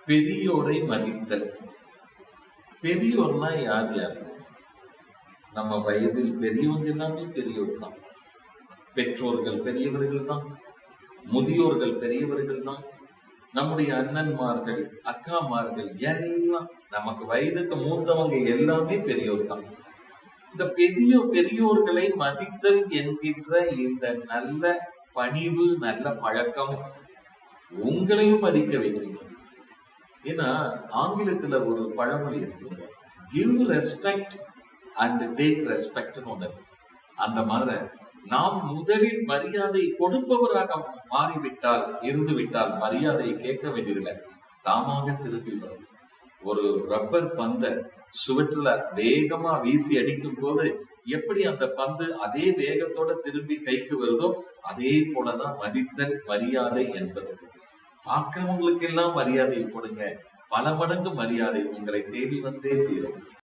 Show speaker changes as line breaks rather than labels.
பெரியோரை மதித்தல். பெரியோர்னா யார் யாரு? நம்ம வயதில் பெரியவங்க எல்லாமே பெரியோர் தான். பெற்றோர்கள் பெரியவர்கள் தான், முதியோர்கள் பெரியவர்கள் தான், நம்முடைய அண்ணன்மார்கள் அக்காமார்கள் எல்லாம் நமக்கு வயதுக்கு மூத்தவங்க எல்லாமே பெரியோர் தான். இந்த பெரியோர்களை மதித்தல் என்கின்ற இந்த நல்ல பணிவு, நல்ல பழக்கம் உங்களையும் மதிக்க வைக்குங்க. ஏன்னா ஆங்கிலத்துல ஒரு பழமொழி இருக்குங்க, கிவ் ரெஸ்பெக்ட் அண்ட் டேக் ரெஸ்பெக்ட்னு ஒண்ணு இருக்கு. அந்த மாதிரி நாம் முதலில் மரியாதை கொடுப்பவராக மாறிவிட்டால், இருந்துவிட்டால் மரியாதையை கேட்க வேண்டியதில்லை, தாமாக திருப்பி வரும். ஒரு ரப்பர் பந்தை சுவற்றுல வேகமா வீசி அடிக்கும் போது எப்படி அந்த பந்து அதே வேகத்தோட திரும்பி கைக்கு வருதோ, அதே போலதான் மதித்தல், மரியாதை என்பது. பார்க்கிறவங்களுக்கு எல்லாம் மரியாதையை கொடுங்க, பல மடங்கு மரியாதை உங்களை தேடி வந்தே தீரும்.